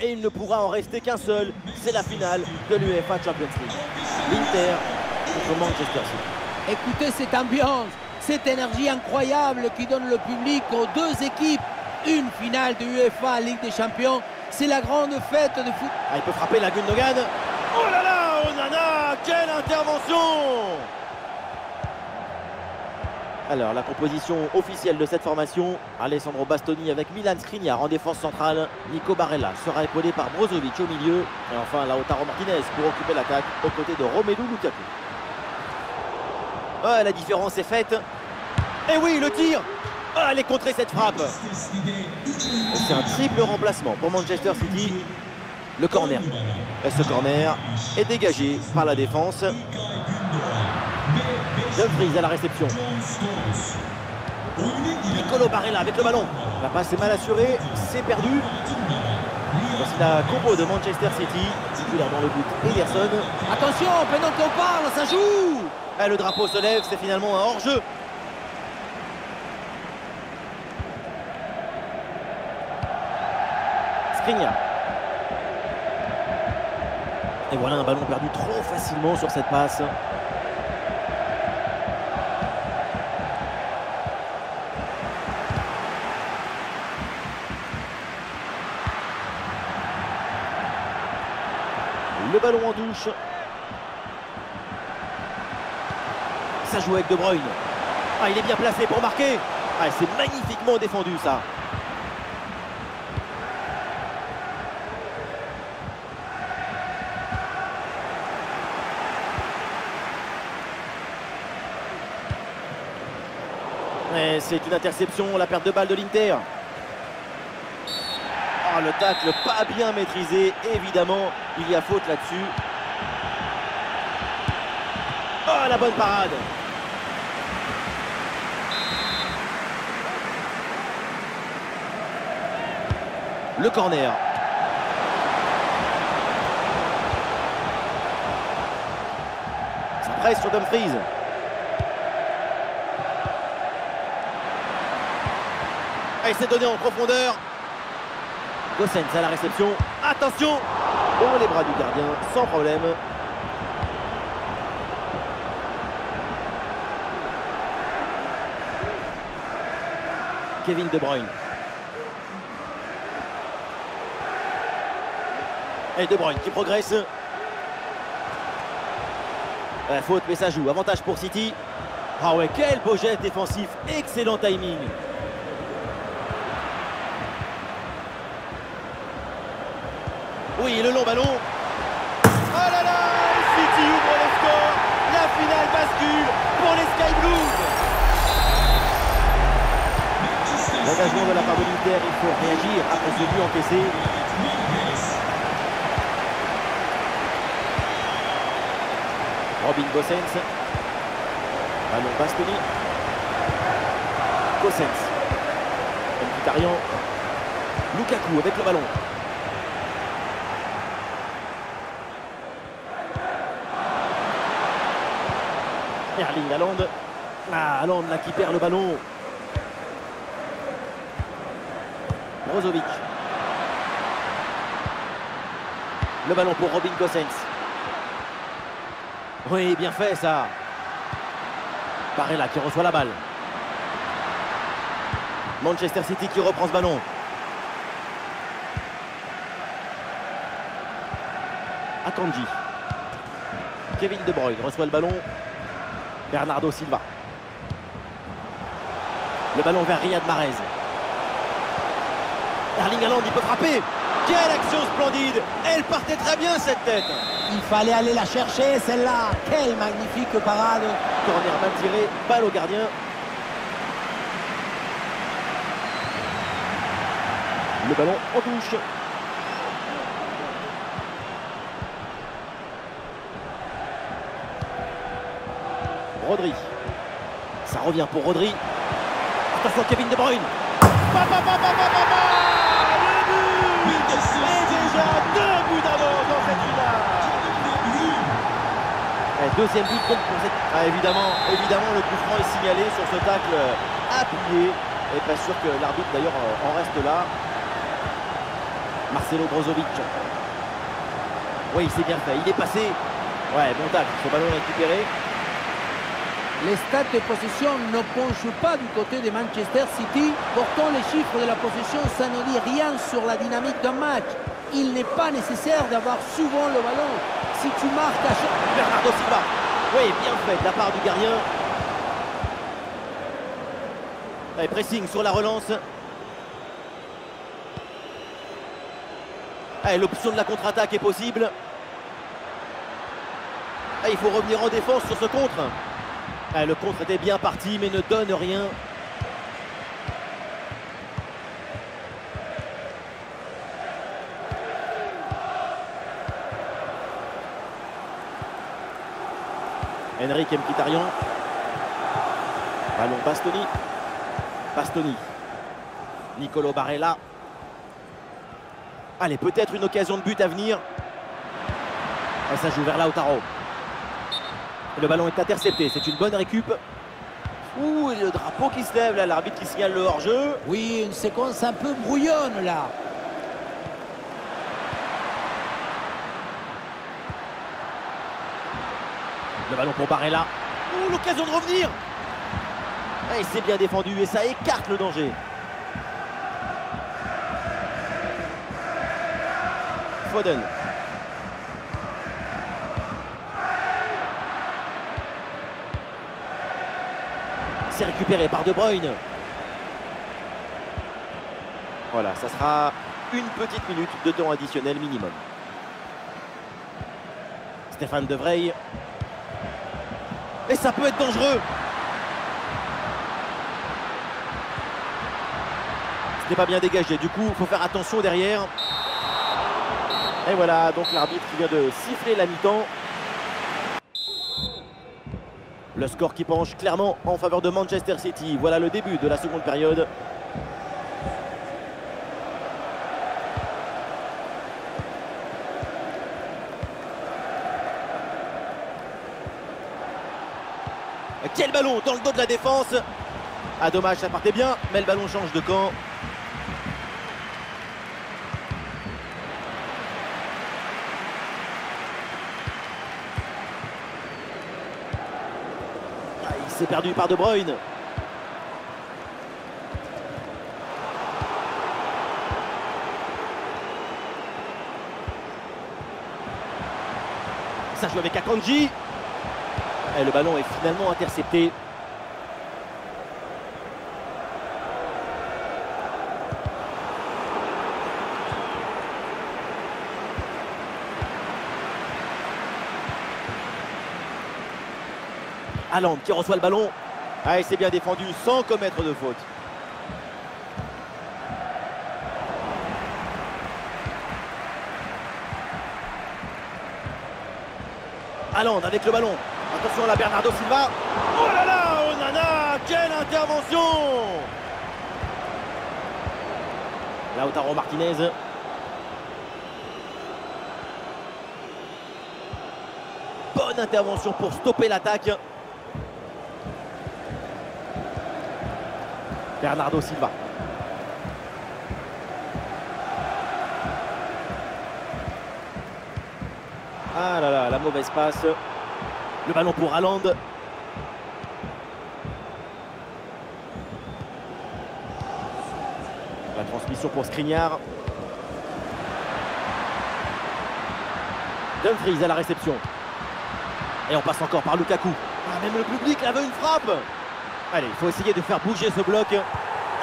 et il ne pourra en rester qu'un seul. C'est la finale de l'UEFA Champions League. L'Inter contre Manchester City. Écoutez cette ambiance, cette énergie incroyable qui donne le public aux deux équipes. Une finale de l'UEFA Ligue des Champions, c'est la grande fête de foot. Ah, il peut frapper la Gundogan. Oh là là, Onana, quelle intervention! Alors, la composition officielle de cette formation, Alessandro Bastoni avec Milan Skriniar en défense centrale. Nico Barella sera épaulé par Brozovic au milieu. Et enfin, Lautaro Martinez pour occuper l'attaque aux côtés de Romelu Lukaku. Ah, la différence est faite. Et oui, le tir! Ah, elle est contrée cette frappe. C'est un triple remplacement pour Manchester City. Le corner. Et ce corner est dégagé par la défense. Dumfries à la réception. Nicolo Barella avec le ballon. La passe est mal assurée, c'est perdu. Voici la combo de Manchester City. Titulaire dans le but, Ederson. Attention, pendant qu'on parle, ça joue. Et le drapeau se lève, c'est finalement un hors-jeu. Skriniar. Et voilà un ballon perdu trop facilement sur cette passe. Le ballon en touche. Ça joue avec De Bruyne. Ah, il est bien placé pour marquer. Ah, c'est magnifiquement défendu ça. C'est une interception, la perte de balle de l'Inter. Oh, le tacle pas bien maîtrisé, évidemment, il y a faute là-dessus. Oh, la bonne parade. Le corner. Ça presse sur Dumfries. Ah, il s'est donné en profondeur. Gosens à la réception. Attention! Dans les bras du gardien, sans problème. Kevin De Bruyne. Et De Bruyne qui progresse. La faute, mais ça joue. Avantage pour City. Ah ouais, quel beau geste défensif. Excellent timing. Oui, le long ballon. Oh là là, City ouvre le score. La finale bascule pour les Sky Blues. L'engagement de la part de l'Inter, il faut réagir après ce but encaissé. Robin Gosens. Ballon Bastoni. Gosens. Mkhitaryan. Lukaku avec le ballon. Erling Haaland. Ah, Haaland là qui perd le ballon. Brozovic. Le ballon pour Robin Gosens. Oui, bien fait ça. Barella qui reçoit la balle. Manchester City qui reprend ce ballon. Akanji. Kevin De Bruyne reçoit le ballon. Bernardo Silva. Le ballon vers Riyad Mahrez. Erling Haaland, il peut frapper. Quelle action splendide. Elle partait très bien cette tête. Il fallait aller la chercher celle-là. Quelle magnifique parade. Corner mal tiré, balle au gardien. Le ballon en touche. Rodri. Ça revient pour Rodri. Attention Kevin De Bruyne. Le but. Et déjà 2 buts d'avance dans cette finale. Et deuxième but donc pour cette... Ah, évidemment, le coup franc est signalé sur ce tacle appuyé. Et pas sûr que l'arbitre d'ailleurs en reste là. Marcelo Brozovic. Oui, c'est bien fait. Il est passé. Ouais, bon tacle. Ce ballon récupéré. Les stats de possession ne penchent pas du côté de Manchester City. Pourtant, les chiffres de la possession, ça ne dit rien sur la dynamique d'un match. Il n'est pas nécessaire d'avoir souvent le ballon. Si tu marques à chaque... Bernardo Silva. Oui, bien fait de la part du gardien. Allez, pressing sur la relance. L'option de la contre-attaque est possible. Il faut revenir en défense sur ce contre. Le contre était bien parti mais ne donne rien. Henrik Mkhitaryan. Ballon Bastoni. Bastoni. Nicolo Barella. Allez, peut-être une occasion de but à venir. Et ça joue vers Lautaro. Le ballon est intercepté, c'est une bonne récup. Ouh, et le drapeau qui se lève là, l'arbitre qui signale le hors-jeu. Oui, une séquence un peu brouillonne là. Le ballon pour Barella. Ouh, l'occasion de revenir. Et c'est bien défendu et ça écarte le danger. Foden. C'est récupéré par De Bruyne. Voilà, ça sera une petite minute de temps additionnel minimum. Stéphane De Vrij. Et ça peut être dangereux. C'était pas bien dégagé, du coup il faut faire attention derrière. Et voilà, donc l'arbitre qui vient de siffler la mi-temps. Le score qui penche clairement en faveur de Manchester City. Voilà le début de la seconde période. Quel ballon dans le dos de la défense. Ah dommage, ça partait bien, mais le ballon change de camp. C'est perdu par De Bruyne. Ça joue avec Akanji. Et le ballon est finalement intercepté. Haaland qui reçoit le ballon. Et c'est bien défendu sans commettre de faute. Haaland avec le ballon. Attention là, Bernardo Silva. Oh là là, Onana, quelle intervention! Lautaro Martinez. Bonne intervention pour stopper l'attaque. Bernardo Silva. Ah là là, la mauvaise passe. Le ballon pour Haaland. La transmission pour Skriniar. Dumfries à la réception. Et on passe encore par Lukaku. Ah, même le public là veut une frappe. Allez, il faut essayer de faire bouger ce bloc.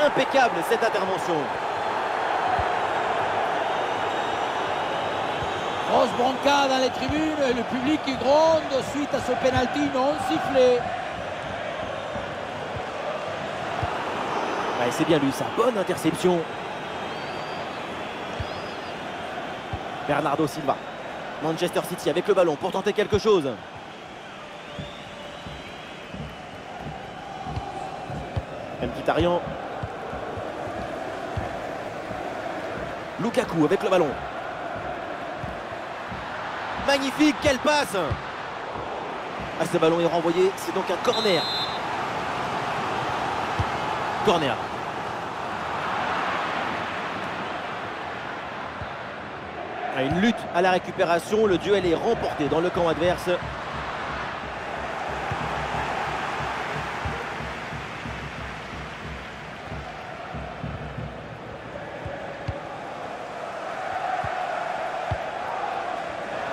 Impeccable cette intervention. Grosse bronca dans les tribunes, et le public qui gronde suite à ce pénalty non sifflé. Ouais, c'est bien lui, sa bonne interception. Bernardo Silva. Manchester City avec le ballon pour tenter quelque chose. Mkhitaryan. Lukaku avec le ballon. Magnifique, quelle passe! Ah, ce ballon est renvoyé, c'est donc un corner. Corner. Une lutte à la récupération, le duel est remporté dans le camp adverse.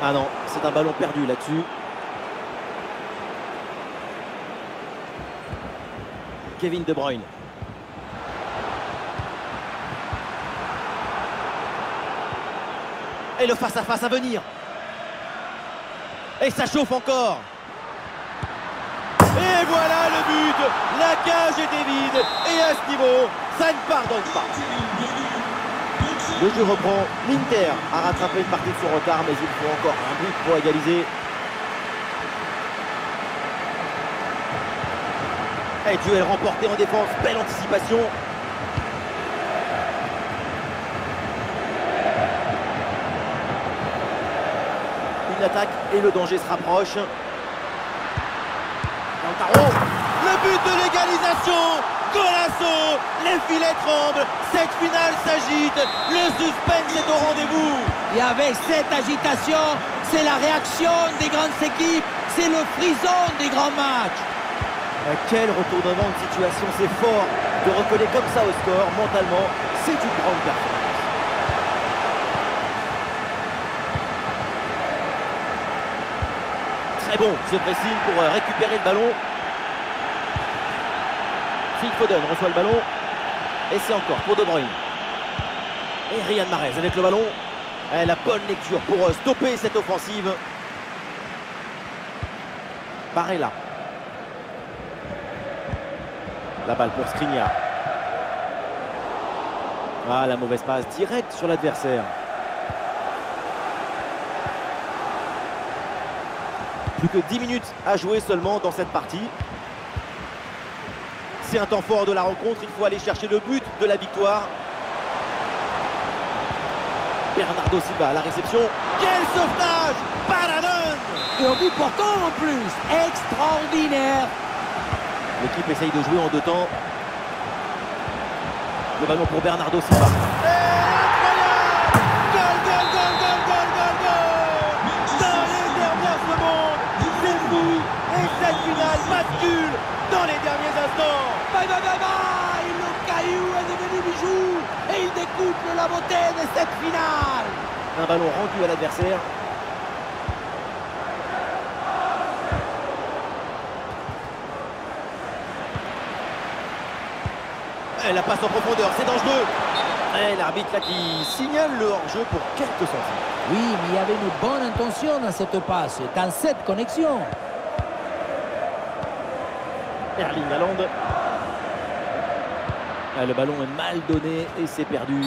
Ah non, c'est un ballon perdu là-dessus. Kevin De Bruyne. Et le face-à-face à venir. Et ça chauffe encore. Et voilà le but. La cage était vide. Et à ce niveau, ça ne pardonne pas. Le jeu reprend. L'Inter a rattrapé une partie de son retard, mais il faut encore un but pour égaliser. Et duel remporté en défense. Belle anticipation. Une attaque et le danger se rapproche. Lautaro. Le but de l'égalisation. Golasso. Les filets tremblent. Cette finale s'agite. Le suspense est au rendez-vous. Et avec cette agitation, c'est la réaction des grandes équipes. C'est le frisson des grands matchs. Quel retournement de situation. C'est fort de recoller comme ça au score. Mentalement, c'est une grande performance. Très bon ce pressing pour récupérer le ballon. Phil Foden reçoit le ballon. Et c'est encore pour De Bruyne. Et Riyad Mahrez avec le ballon. Et la bonne lecture pour stopper cette offensive. Barella. La balle pour Skriniar. Ah, la mauvaise passe directe sur l'adversaire. Plus que 10 minutes à jouer seulement dans cette partie. C'est un temps fort de la rencontre. Il faut aller chercher le but de la victoire. Bernardo Silva à la réception. Quel sauvetage! Paradon! Et au but portant en plus. Extraordinaire. L'équipe essaye de jouer en deux temps. Le ballon pour Bernardo Silva. Cette finale bascule dans les derniers instants. Bye bye bye bye. Le caillou est devenu bijou et il découple la beauté de cette finale. Un ballon rendu à l'adversaire. Et la passe en profondeur, c'est dangereux. Et l'arbitre là qui signale le hors-jeu pour quelques centimes. Oui, mais il y avait une bonne intention dans cette passe, dans cette connexion. Erling Haaland. Le ballon est mal donné et c'est perdu.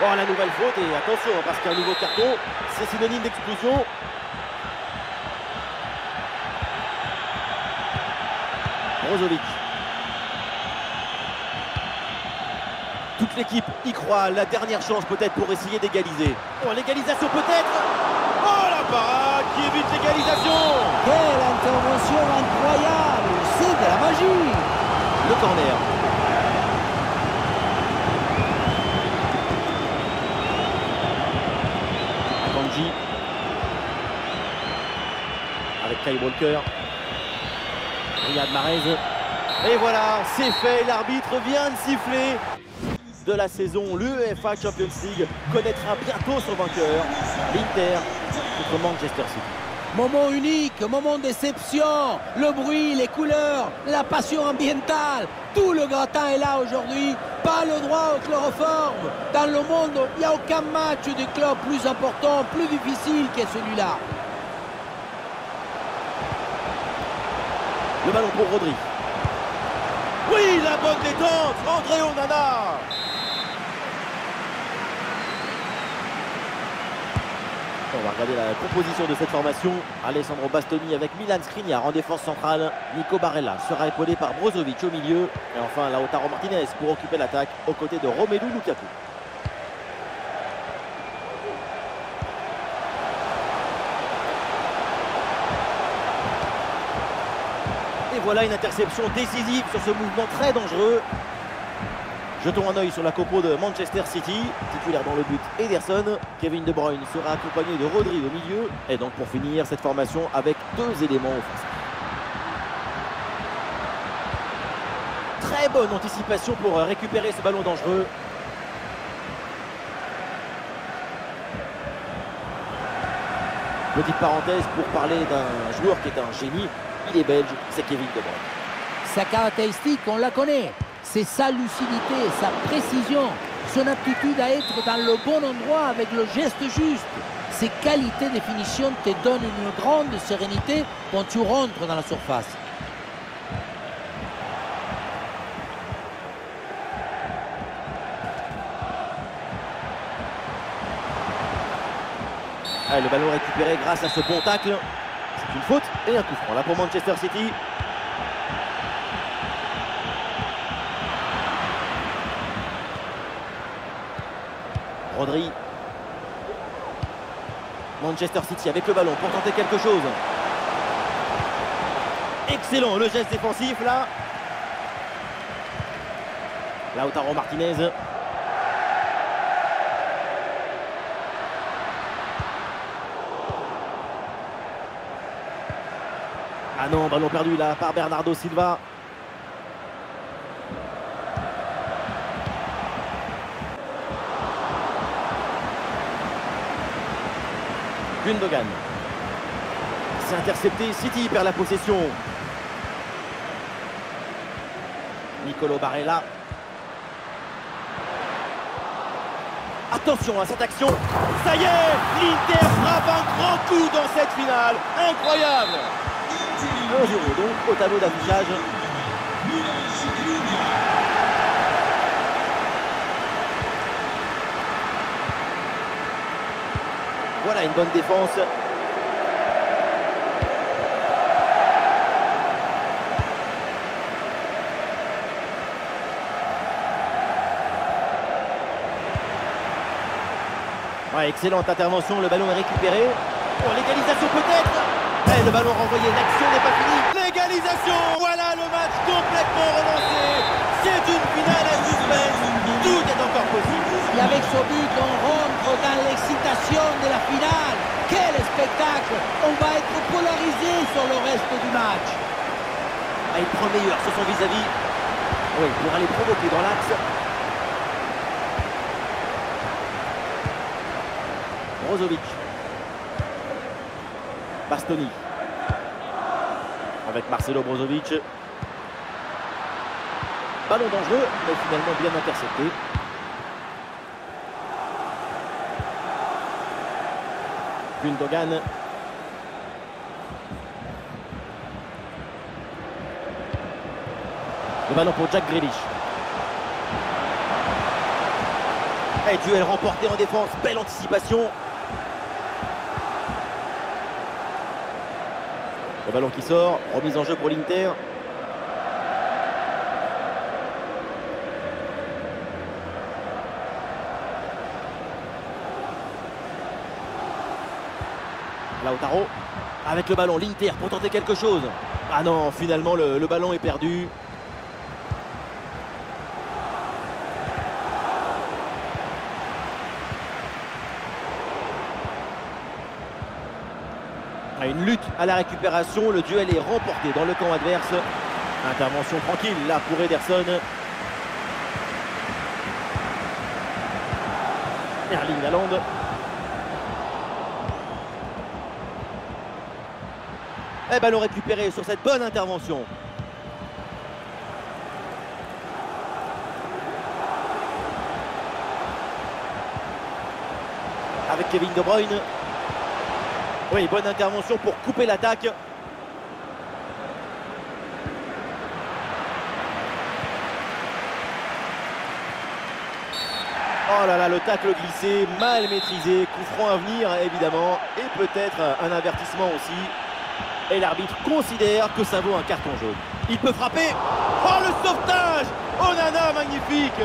Oh, la nouvelle faute et attention parce qu'un nouveau carton, c'est synonyme d'expulsion. Brozovic. Toute l'équipe y croit. La dernière chance peut-être pour essayer d'égaliser. Oh, l'égalisation peut-être. Oh, la parade qui évite l'égalisation. Quelle intervention incroyable. C'est de la magie. Le corner. Akanji. Avec Kyle Walker. Riyad Mahrez. Et voilà, c'est fait. L'arbitre vient de siffler. De la saison, l'UEFA Champions League connaîtra bientôt son vainqueur, l'Inter contre Manchester City. Moment unique, moment de déception, le bruit, les couleurs, la passion ambientale, tout le gratin est là aujourd'hui, pas le droit au chloroforme. Dans le monde, il n'y a aucun match de club plus important, plus difficile que celui-là. Le ballon pour Rodri. Oui, la bonne détente, André Onana. On va regarder la composition de cette formation. Alessandro Bastoni avec Milan Skriniar en défense centrale. Nico Barella sera épaulé par Brozovic au milieu. Et enfin Lautaro Martinez pour occuper l'attaque aux côtés de Romelu Lukaku. Et voilà une interception décisive sur ce mouvement très dangereux. Jetons un œil sur la compo de Manchester City. Titulaire dans le but, Ederson. Kevin De Bruyne sera accompagné de Rodri au milieu. Et donc pour finir cette formation avec 2 éléments offensifs. Très bonne anticipation pour récupérer ce ballon dangereux. Petite parenthèse pour parler d'un joueur qui est un génie. Il est belge, c'est Kevin De Bruyne. Sa caractéristique, on la connaît. C'est sa lucidité, sa précision, son aptitude à être dans le bon endroit avec le geste juste. Ces qualités de finition te donnent une grande sérénité quand tu rentres dans la surface. Allez, le ballon récupéré grâce à ce bon tacle. C'est une faute et un coup franc là pour Manchester City. Rodri. Manchester City avec le ballon pour tenter quelque chose. Excellent le geste défensif là. Lautaro Martinez. Ah non, ballon perdu là par Bernardo Silva. Gundogan. C'est intercepté, City perd la possession. Nicolo Barella. Attention à cette action. Ça y est, l'Inter frappe un grand coup dans cette finale. Incroyable. 1-0 donc au tableau d'affichage. Voilà une bonne défense. Ouais, excellente intervention, le ballon est récupéré. Oh, l'égalisation peut-être. Et le ballon renvoyé, l'action n'est pas finie. L'égalisation, voilà le match complètement relancé. C'est une finale à suspense, tout est encore possible. Et avec ce but, on rentre dans l'excitation de la finale. Quel spectacle! On va être polarisé sur le reste du match. Ah, il prend le meilleur sur son vis-à-vis. Oui, pour aller provoquer dans l'axe. Brozovic. Bastoni. Avec Marcelo Brozovic. Ballon dangereux, mais finalement bien intercepté. Gundogan. Le ballon pour Jack Grealish. Et duel remporté en défense, belle anticipation. Le ballon qui sort, remise en jeu pour l'Inter. Lautaro, avec le ballon, l'Inter pour tenter quelque chose. Ah non, finalement le ballon est perdu. Une lutte à la récupération, le duel est remporté dans le camp adverse. Intervention tranquille là pour Ederson. Erling Haaland. Et ballon récupéré sur cette bonne intervention. Avec Kevin De Bruyne. Oui, bonne intervention pour couper l'attaque. Oh là là, le tacle glissé, mal maîtrisé, coup franc à venir évidemment, et peut-être un avertissement aussi. Et l'arbitre considère que ça vaut un carton jaune. Il peut frapper. Oh, le sauvetage! Oh Nana, magnifique!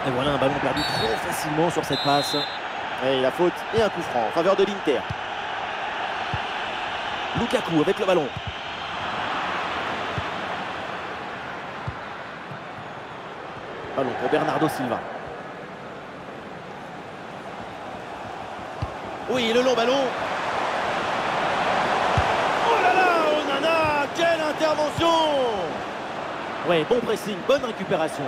Et voilà un ballon perdu très facilement sur cette passe. Et la faute et un coup franc en faveur de l'Inter. Lukaku avec le ballon. Ballon pour Bernardo Silva. Oui, le long ballon. Oh là là, Onana, quelle intervention! Ouais, bon pressing, bonne récupération.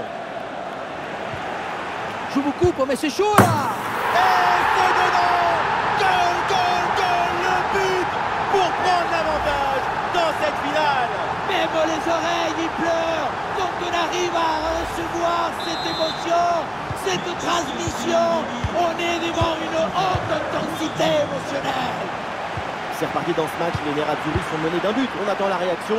Je vous coupe, mais c'est chaud là! Et c'est dedans! Goal, goal, goal! Le but pour prendre l'avantage dans cette finale! Même les oreilles, ils pleurent quand on arrive à recevoir cette émotion, cette transmission. On est devant une haute intensité émotionnelle. C'est reparti dans ce match, les Nerazzurri sont menés d'un but. On attend la réaction.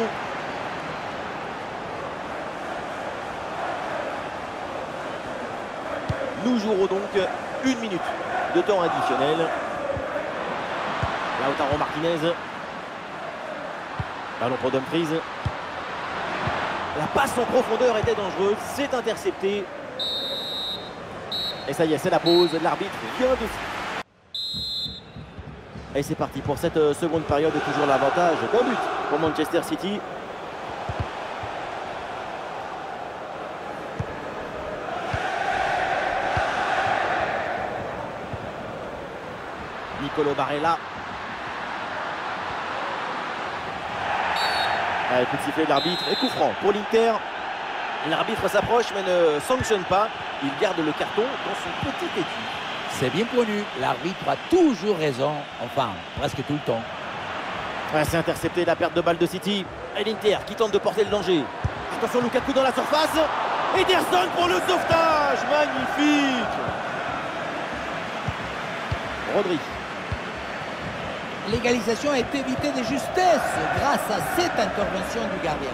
Nous jouerons donc 1 minute de temps additionnel. Lautaro Martinez. Ballon pour Dumfries. La passe en profondeur était dangereuse. C'est intercepté. Et ça y est, c'est la pause. L'arbitre vient de... Et c'est parti pour cette seconde période. Toujours l'avantage d'un but pour Manchester City. Nicolo Barella. Allez, coup de sifflet de l'arbitre et coup franc pour l'Inter. L'arbitre s'approche mais ne sanctionne pas. Il garde le carton dans son petit étui. C'est bien connu, l'arbitre a toujours raison, enfin, presque tout le temps. Ouais, c'est intercepté la perte de balle de City. Et l'Inter qui tente de porter le danger. Attention, Lukaku dans la surface. Ederson pour le sauvetage. Magnifique. Rodri. L'égalisation est évitée de justesse grâce à cette intervention du gardien.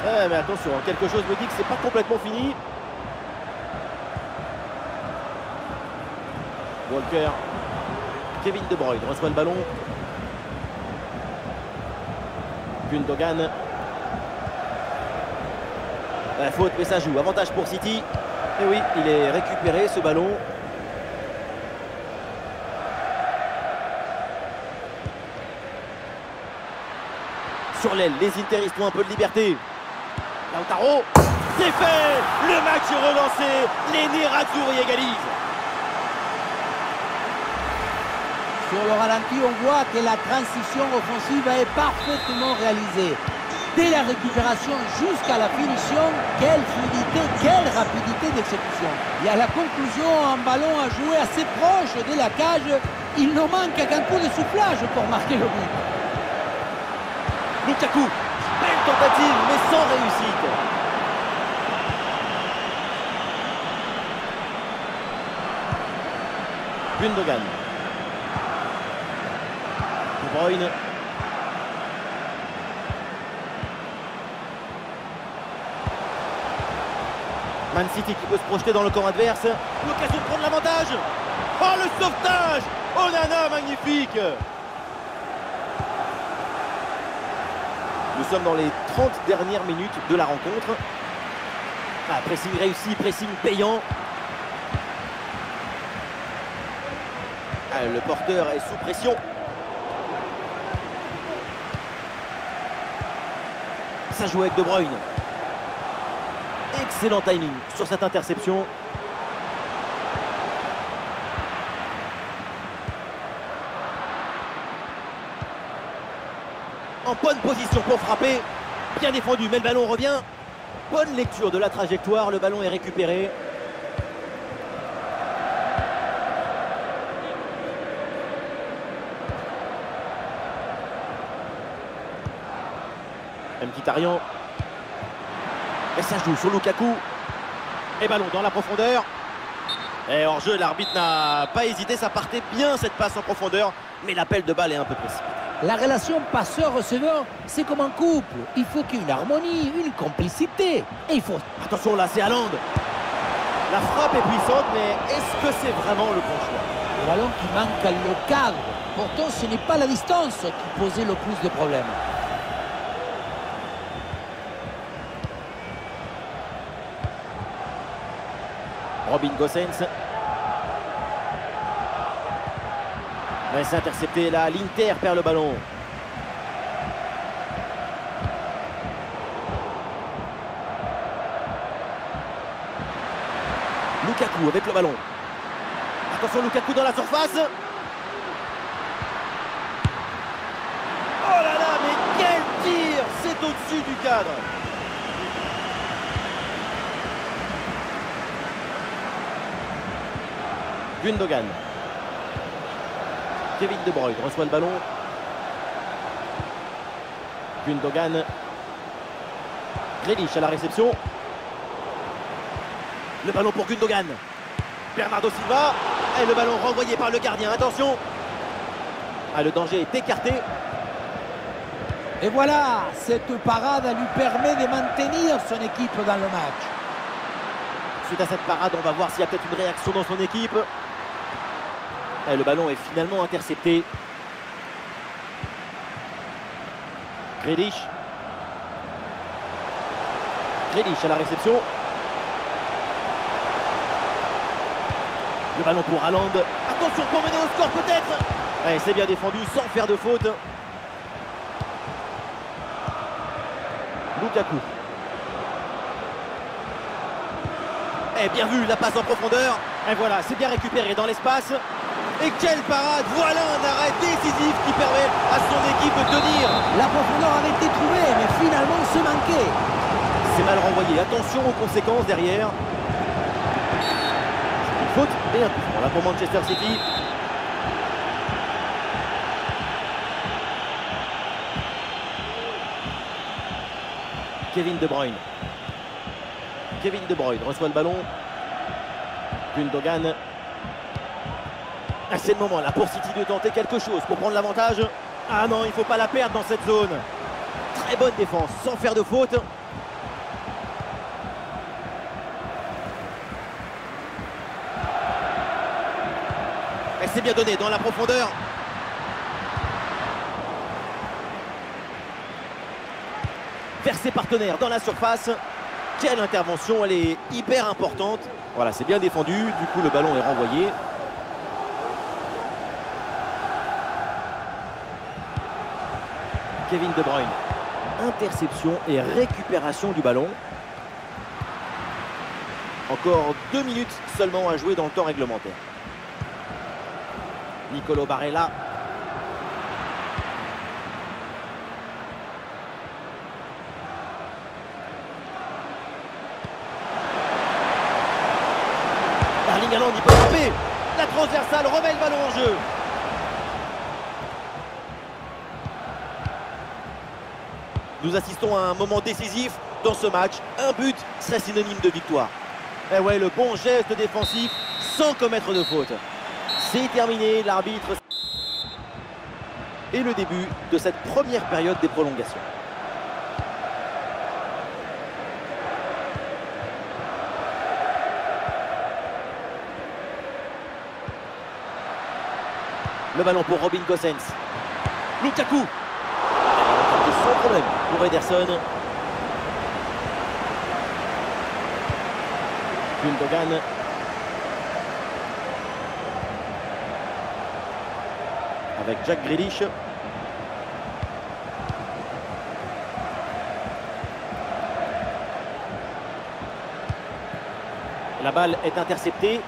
Ouais, mais attention, quelque chose me dit que c'est pas complètement fini. Walker. Kevin De Bruyne reçoit le ballon. Gundogan. La faute, mais ça joue. Avantage pour City. Et oui, il est récupéré ce ballon. Sur l'aile, les Interistes ont un peu de liberté. Lautaro, c'est fait. Le match est relancé. Les Nerazzurri égalisent. Sur le ralenti, on voit que la transition offensive est parfaitement réalisée. Dès la récupération jusqu'à la finition, quelle fluidité, quelle rapidité d'exécution. Et à la conclusion, un ballon à jouer assez proche de la cage. Il ne manque qu'un coup de soufflage pour marquer le but. Lukaku, belle tentative, mais sans réussite. Gundogan. De Bruyne. Man City qui peut se projeter dans le camp adverse. L'occasion de prendre l'avantage. Oh, le sauvetage. Onana, magnifique. Nous sommes dans les 30 dernières minutes de la rencontre. Ah, pressing réussi, pressing payant. Ah, le porteur est sous pression. Ça joue avec De Bruyne. Excellent timing sur cette interception. En bonne position pour frapper. Bien défendu, mais le ballon revient. Bonne lecture de la trajectoire. Le ballon est récupéré. Mkhitaryan. Et ça joue sur Lukaku. Et ballon dans la profondeur. Et hors jeu, l'arbitre n'a pas hésité. Ça partait bien cette passe en profondeur. Mais l'appel de balle est un peu précis. La relation passeur-receveur, c'est comme un couple. Il faut qu'il y ait une harmonie, une complicité. Et il faut... Attention, là, c'est Haaland. La frappe est puissante, mais est-ce que c'est vraiment le bon choix? Le ballon qui manque le cadre. Pourtant, ce n'est pas la distance qui posait le plus de problèmes. Robin Gosens. Mais c'est intercepté là, l'Inter perd le ballon. Lukaku avec le ballon. Attention, Lukaku dans la surface. Oh là là, mais quel tir! C'est au-dessus du cadre. Gundogan. Kevin De Bruyne reçoit le ballon. Gundogan. Grealish à la réception. Le ballon pour Gundogan. Bernardo Silva. Et le ballon renvoyé par le gardien. Attention. Ah, le danger est écarté. Et voilà, cette parade lui permet de maintenir son équipe dans le match. Suite à cette parade, on va voir s'il y a peut-être une réaction dans son équipe. Et le ballon est finalement intercepté. Grealish. Grealish à la réception. Le ballon pour Haaland. Attention pour mener au score peut-être. C'est bien défendu sans faire de faute. Lukaku. Bien vu, la passe en profondeur. Et voilà, c'est bien récupéré dans l'espace. Et quelle parade! Voilà un arrêt décisif qui permet à son équipe de tenir. La profondeur avait été trouvée, mais finalement se manquait. C'est mal renvoyé. Attention aux conséquences derrière. Une faute et un coup franc là pour Manchester City. Kevin De Bruyne. Kevin De Bruyne reçoit le ballon. Gundogan. C'est le moment là pour City de tenter quelque chose pour prendre l'avantage. Ah non, il ne faut pas la perdre dans cette zone. Très bonne défense sans faire de faute. Elle s'est bien donnée dans la profondeur. Vers ses partenaires dans la surface. Quelle intervention, elle est hyper importante. Voilà, c'est bien défendu. Du coup, le ballon est renvoyé. Kevin De Bruyne. Interception et récupération du ballon. Encore 2 minutes seulement à jouer dans le temps réglementaire. Nicolo Barella. Erling Haaland, il peut frapper. La transversale remet le ballon en jeu. Nous assistons à un moment décisif dans ce match. Un but serait synonyme de victoire. Et ouais, le bon geste défensif sans commettre de faute. C'est terminé, l'arbitre. Et le début de cette première période des prolongations. Le ballon pour Robin Gosens. Lukaku. Sans problème pour Ederson. Gundogan. Avec Jack Grealish. La balle est interceptée.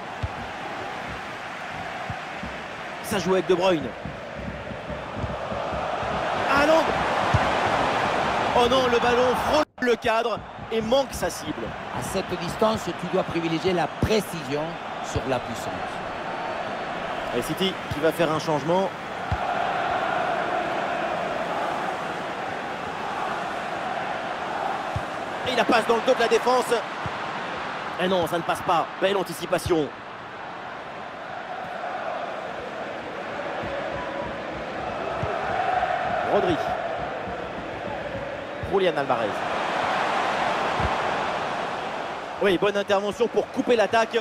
Ça joue avec De Bruyne. Ah non! Oh non, le ballon frôle le cadre et manque sa cible. À cette distance, tu dois privilégier la précision sur la puissance. Et City qui va faire un changement. Et il la passe dans le dos de la défense. Et non, ça ne passe pas. Belle anticipation. Rodri. Julian Alvarez. Oui, bonne intervention pour couper l'attaque.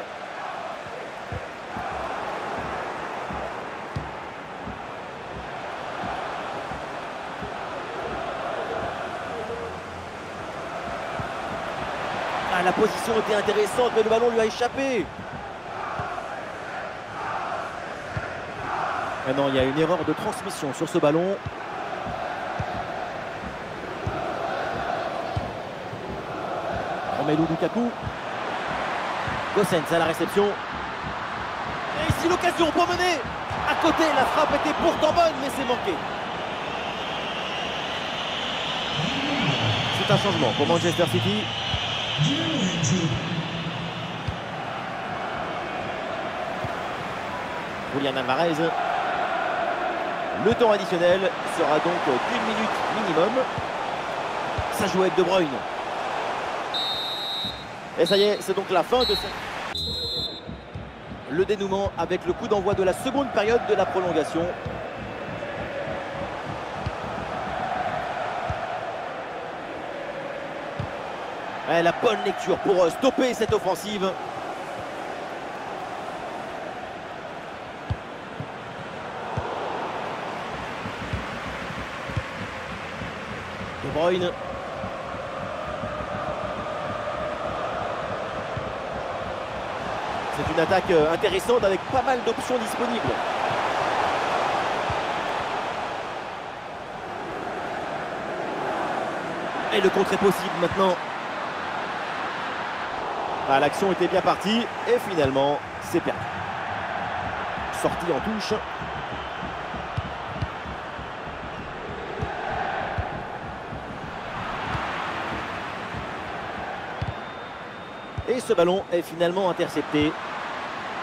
Ah, la position était intéressante, mais le ballon lui a échappé. Ah non, il y a une erreur de transmission sur ce ballon. Romelu Lukaku. Gosens à la réception. Et ici l'occasion pour mener. À côté, la frappe était pourtant bonne, mais c'est manqué. C'est un changement pour Manchester City. Julian Alvarez. Le temps additionnel sera donc d'1 minute minimum. Ça joue avec De Bruyne. Et ça y est, c'est donc la fin de cette... Le dénouement avec le coup d'envoi de la seconde période de la prolongation. Et la bonne lecture pour stopper cette offensive. De Bruyne. C'est une attaque intéressante avec pas mal d'options disponibles. Et le contre est possible maintenant. Ah, l'action était bien partie et finalement c'est perdu. Sortie en touche. Et ce ballon est finalement intercepté.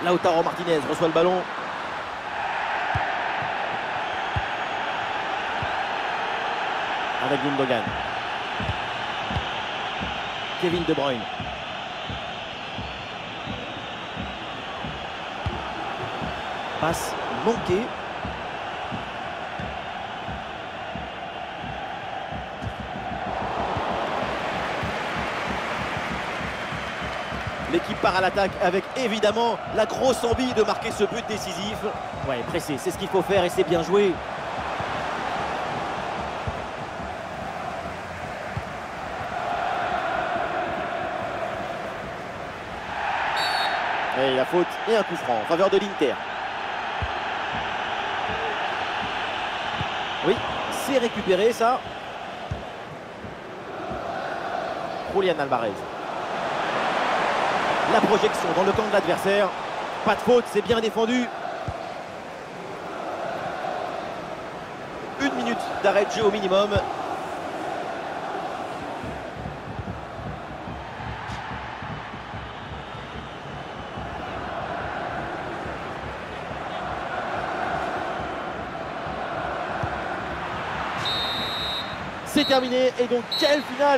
Lautaro Martinez reçoit le ballon. Avec Gundogan. Kevin De Bruyne. Passe manquée. L'équipe part à l'attaque avec évidemment la grosse envie de marquer ce but décisif. Ouais, pressé, c'est ce qu'il faut faire et c'est bien joué. Et la faute et un coup franc en faveur de l'Inter. Oui, c'est récupéré ça. Julian Alvarez. La projection dans le camp de l'adversaire. Pas de faute, c'est bien défendu. 1 minute d'arrêt de jeu au minimum. C'est terminé et donc quelle finale!